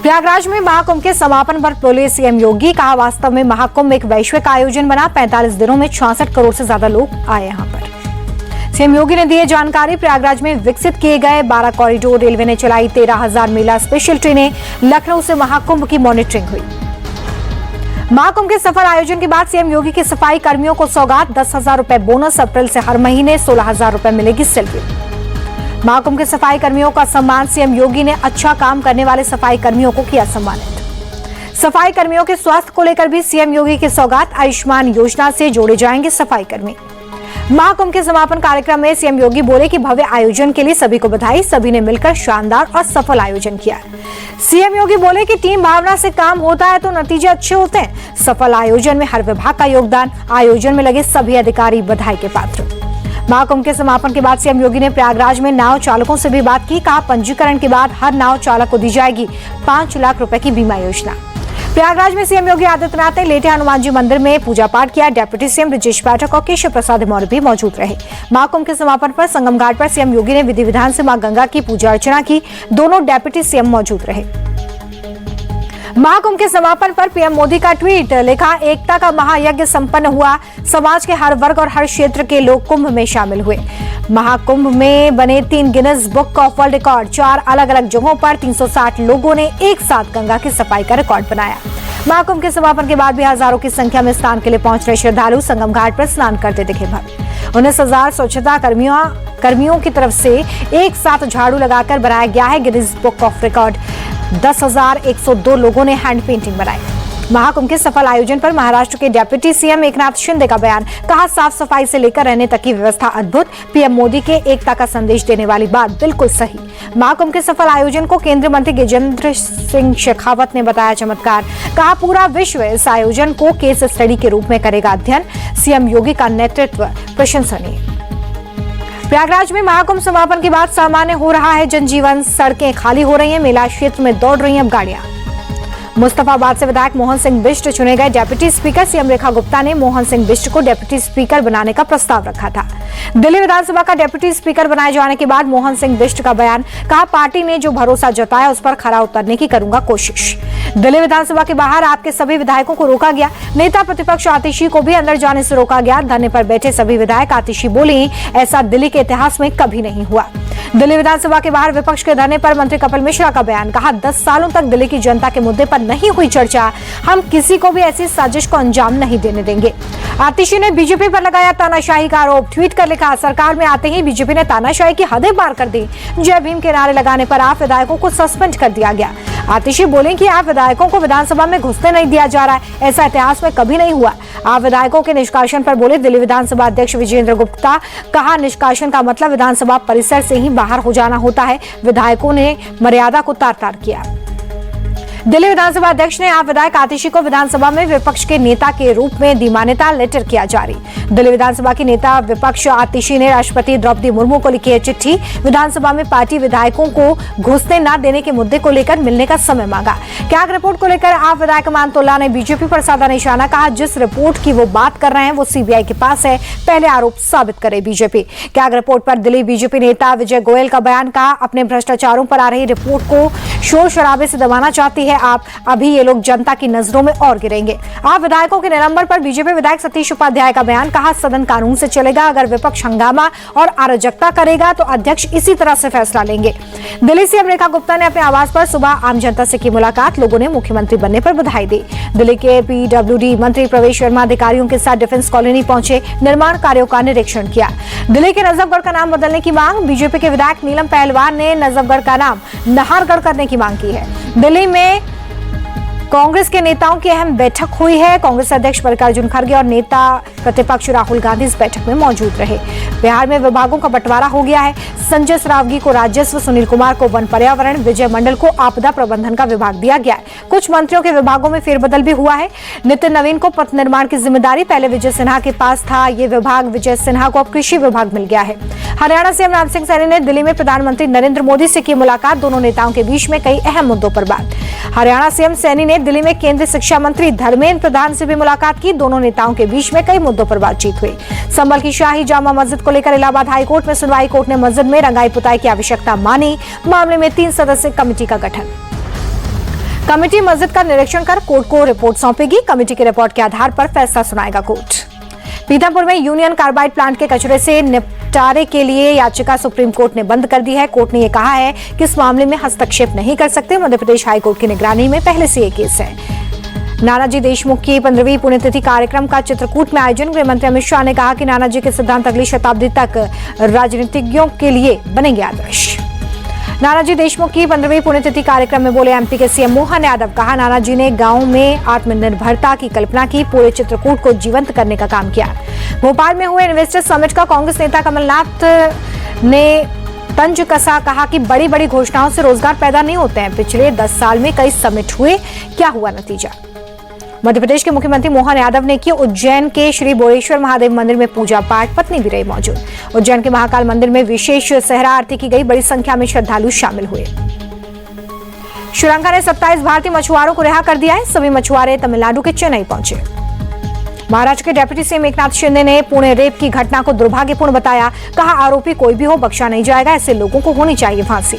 प्रयागराज में महाकुंभ के समापन पर बोले सीएम योगी, कहा वास्तव में महाकुंभ एक वैश्विक आयोजन बना। 45 दिनों में 66 करोड़ से ज्यादा लोग आए यहां पर। सीएम योगी ने दी जानकारी। प्रयागराज में विकसित किए गए 12 कॉरिडोर, रेलवे ने चलाई 13,000 मेला स्पेशल ट्रेनें, लखनऊ से महाकुंभ की मॉनिटरिंग हुई। महाकुंभ के सफल आयोजन के बाद सीएम योगी के सफाई कर्मियों को सौगात, 10,000 रुपए बोनस। अप्रैल से हर महीने 16,000 रुपए मिलेगी सैलरी। महाकुंभ के सफाई कर्मियों का सम्मान। सीएम योगी ने अच्छा काम करने वाले सफाई कर्मियों को किया सम्मानित। सफाई कर्मियों के स्वास्थ्य को लेकर भी सीएम योगी की सौगात। आयुष्मान योजना से जोड़े जाएंगे सफाई कर्मी। महाकुंभ के समापन कार्यक्रम में सीएम योगी बोले कि भव्य आयोजन के लिए सभी को बधाई। सभी ने मिलकर शानदार और सफल आयोजन किया। सीएम योगी बोले कि टीम भावना से काम होता है तो नतीजे अच्छे होते हैं। सफल आयोजन में हर विभाग का योगदान। आयोजन में लगे सभी अधिकारी बधाई के पात्र। महाकुंभ के समापन के बाद सीएम योगी ने प्रयागराज में नाव चालकों से भी बात की। कहा पंजीकरण के बाद हर नाव चालक को दी जाएगी 5 लाख रुपए की बीमा योजना। प्रयागराज में सीएम योगी आदित्यनाथ ने लेटे हनुमान जी मंदिर में पूजा पाठ किया। डिप्टी सीएम ब्रजेश पाठक और केशव प्रसाद मौर्य भी मौजूद रहे। महाकुंभ के समापन पर संगम घाट पर सीएम योगी ने विधि विधान से मां गंगा की पूजा अर्चना की। दोनों डिप्टी सीएम मौजूद रहे। महाकुंभ के समापन पर पीएम मोदी का ट्वीट, लिखा एकता का महायज्ञ संपन्न हुआ। समाज के हर वर्ग और हर क्षेत्र के लोग कुंभ में शामिल हुए। महाकुंभ में बने 3 Guinness book of world record. 4 अलग अलग जगहों पर 360 लोगों ने एक साथ गंगा की सफाई का रिकॉर्ड बनाया। महाकुंभ के समापन के बाद भी हजारों की संख्या में स्नान के लिए पहुंच रहे श्रद्धालु संगम घाट पर स्नान करते दिखे। 19,000 स्वच्छता कर्मियों की तरफ से एक साथ झाड़ू लगाकर बनाया गया है गिनीज बुक ऑफ रिकॉर्ड। 10,102 लोगों ने हैंड पेंटिंग बनाई। महाकुंभ के सफल आयोजन पर महाराष्ट्र के डिप्टी सीएम एकनाथ शिंदे का बयान। कहा साफ सफाई से लेकर रहने तक की व्यवस्था अद्भुत। पीएम मोदी के एकता का संदेश देने वाली बात बिल्कुल सही। महाकुंभ के सफल आयोजन को केंद्रीय मंत्री गजेंद्र सिंह शेखावत ने बताया चमत्कार। कहा पूरा विश्व इस आयोजन को केस स्टडी के रूप में करेगा अध्ययन। सीएम योगी का नेतृत्व प्रशंसनीय। प्रयागराज में महाकुंभ समापन के बाद सामान्य हो रहा है जनजीवन। सड़कें खाली हो रही हैं। मेला क्षेत्र में दौड़ रही हैं अब गाड़ियां। मुस्तफाबाद से विधायक मोहन सिंह बिष्ट चुने गए deputy speaker. CM Rekha Gupta ने मोहन सिंह बिष्ट को डिप्टी स्पीकर बनाने का प्रस्ताव रखा था। दिल्ली विधानसभा का डिप्टी स्पीकर बनाए जाने के बाद मोहन सिंह बिष्ट का बयान। कहा पार्टी ने जो भरोसा जताया उस पर खरा उतरने की करूंगा कोशिश। दिल्ली विधानसभा के बाहर आपके सभी विधायकों को रोका गया। नेता प्रतिपक्ष आतिशी को भी अंदर जाने से रोका गया। धरने पर बैठे सभी विधायक। आतिशी बोली ऐसा दिल्ली के इतिहास में कभी नहीं हुआ। दिल्ली विधानसभा के बाहर विपक्ष के धरने पर मंत्री कपिल मिश्रा का बयान। कहा 10 सालों तक दिल्ली की जनता के मुद्दे पर नहीं हुई चर्चा। हम किसी को भी ऐसी साजिश को अंजाम नहीं देने देंगे। आतिशी ने बीजेपी पर लगाया तानाशाही का आरोप। ट्वीट कर लिखा सरकार में आते ही बीजेपी ने तानाशाही की हदें पार कर दी। जय भीम के नारे लगाने पर आप विधायकों को सस्पेंड कर दिया गया। आतिशी बोले कि आप विधायकों को विधानसभा में घुसने नहीं दिया जा रहा है। ऐसा इतिहास में कभी नहीं हुआ। आप विधायकों के निष्कासन पर बोले दिल्ली विधानसभा अध्यक्ष विजेंद्र गुप्ता। कहा निष्कासन का मतलब विधानसभा परिसर से ही बाहर हो जाना होता है। विधायकों ने मर्यादा को तार तार किया। दिल्ली विधानसभा अध्यक्ष ने आप विधायक आतिशी को विधानसभा में विपक्ष के नेता के रूप में दी मान्यता। लेटर किया जारी। दिल्ली विधानसभा की नेता विपक्ष आतिशी ने राष्ट्रपति द्रौपदी मुर्मू को लिखी है चिट्ठी। विधानसभा में पार्टी विधायकों को घुसने न देने के मुद्दे को लेकर मिलने का समय मांगा। कैग रिपोर्ट को लेकर आप विधायक मानतुल्ला ने बीजेपी पर साधा निशाना। कहा जिस रिपोर्ट की वो बात कर रहे हैं वो सीबीआई के पास है। पहले आरोप साबित करे बीजेपी। कैग रिपोर्ट पर दिल्ली बीजेपी नेता विजय गोयल का बयान। कहा अपने भ्रष्टाचारों पर आ रही रिपोर्ट को शोर शराबे से दबाना चाहती है आप। अभी ये लोग जनता की नजरों में और गिरेंगे। आप विधायकों के निलंबन पर बीजेपी विधायक सतीश उपाध्याय का बयान। कहा सदन कानून से चलेगा। अगर विपक्ष हंगामा और अराजकता करेगा तो अध्यक्ष इसी तरह से फैसला लेंगे। दिल्ली सीएम रेखा गुप्ता ने अपने आवास पर सुबह आम जनता से की मुलाकात। लोगों ने मुख्यमंत्री बनने पर बधाई दी। दिल्ली के पीडब्ल्यूडी मंत्री प्रवेश शर्मा अधिकारियों के साथ डिफेंस कॉलोनी पहुंचे। निर्माण कार्यों का निरीक्षण किया। दिल्ली के नजफगढ़ का नाम बदलने की मांग। बीजेपी के विधायक नीलम पहलवान ने नजफगढ़ का नाम नाहरगढ़ करने की मांग की है। दिल्ली में कांग्रेस के नेताओं की अहम बैठक हुई है। कांग्रेस अध्यक्ष मल्लिकार्जुन खड़गे और नेता प्रतिपक्ष राहुल गांधी इस बैठक में मौजूद रहे। बिहार में विभागों का बंटवारा हो गया है। संजय सरावगी को राजस्व, सुनील कुमार को वन पर्यावरण, विजय मंडल को आपदा प्रबंधन का विभाग दिया गया है। कुछ मंत्रियों के विभागों में फेरबदल भी हुआ है। नितिन नवीन को पथ निर्माण की जिम्मेदारी पहले विजय सिन्हा के पास था। ये विभाग विजय सिन्हा को अब कृषि विभाग मिल गया है। हरियाणा सीएम राम सिंह सैनी ने दिल्ली में प्रधानमंत्री नरेंद्र मोदी से की मुलाकात। दोनों नेताओं के बीच में कई अहम मुद्दों पर बात। हरियाणा सीएम सैनी ने दिल्ली में केंद्रीय शिक्षा मंत्री धर्मेंद्र प्रधान से भी मुलाकात की। दोनों नेताओं के बीच में कई मुद्दों पर बातचीत हुई। संभल की शाही जामा मस्जिद को लेकर इलाहाबाद हाईकोर्ट में सुनवाई। कोर्ट ने मस्जिद में रंगाई पुताई की आवश्यकता मानी। मामले में 3 सदस्यीय कमेटी का गठन। कमेटी मस्जिद का निरीक्षण कर कोर्ट को रिपोर्ट सौंपेगी। कमेटी की रिपोर्ट के आधार पर फैसला सुनाएगा कोर्ट। पीथमपुर में यूनियन कार्बाइड प्लांट के कचरे से निपटारे के लिए याचिका सुप्रीम कोर्ट ने बंद कर दी है। कोर्ट ने यह कहा है कि इस मामले में हस्तक्षेप नहीं कर सकते। मध्य प्रदेश हाईकोर्ट की निगरानी में पहले से ये केस है। नानाजी देशमुख की 15वीं पुण्यतिथि कार्यक्रम का चित्रकूट में आयोजन। गृह मंत्री अमित शाह ने कहा कि नानाजी के सिद्धांत अगली शताब्दी तक राजनीतिज्ञों के लिए बनेंगे आदर्श। नानाजी देशमुख की 15वीं पुण्यतिथि कार्यक्रम में बोले एमपी के सीएम मोहन यादव। कहा नानाजी ने गांव में आत्मनिर्भरता की कल्पना की, पूरे चित्रकूट को जीवंत करने का काम किया। भोपाल में हुए इन्वेस्टर्स समिट का कांग्रेस नेता कमलनाथ ने तंज कसा। कहा कि बड़ी बड़ी घोषणाओं से रोजगार पैदा नहीं होते हैं। पिछले 10 साल में कई समिट हुए, क्या हुआ नतीजा। मध्य प्रदेश के मुख्यमंत्री मोहन यादव ने की उज्जैन के श्री बोरेश्वर महादेव मंदिर में पूजा पाठ, पत्नी भी रही मौजूद। उज्जैन के महाकाल मंदिर में विशेष सहरा आरती की गई, बड़ी संख्या में श्रद्धालु शामिल हुए। श्रीलंका ने 27 भारतीय मछुआरों को रिहा कर दिया है। सभी मछुआरे तमिलनाडु के चेन्नई पहुंचे। महाराष्ट्र के डिप्टी सीएम एकनाथ शिंदे ने पुणे रेप की घटना को दुर्भाग्यपूर्ण बताया। कहा आरोपी कोई भी हो बख्शा नहीं जाएगा, ऐसे लोगों को होनी चाहिए फांसी।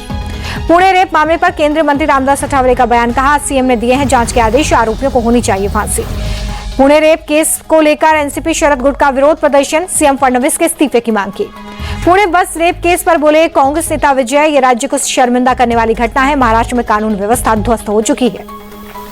पुणे रेप मामले पर केंद्रीय मंत्री रामदास अठावले का बयान। कहा सीएम ने दिए हैं जांच के आदेश, आरोपियों को होनी चाहिए फांसी। पुणे रेप केस को लेकर एनसीपी शरद गुट का विरोध प्रदर्शन, सीएम फडणवीस के इस्तीफे की मांग की। पुणे बस रेप केस पर बोले कांग्रेस नेता विजय, ये राज्य को शर्मिंदा करने वाली घटना है। महाराष्ट्र में कानून व्यवस्था ध्वस्त हो चुकी है।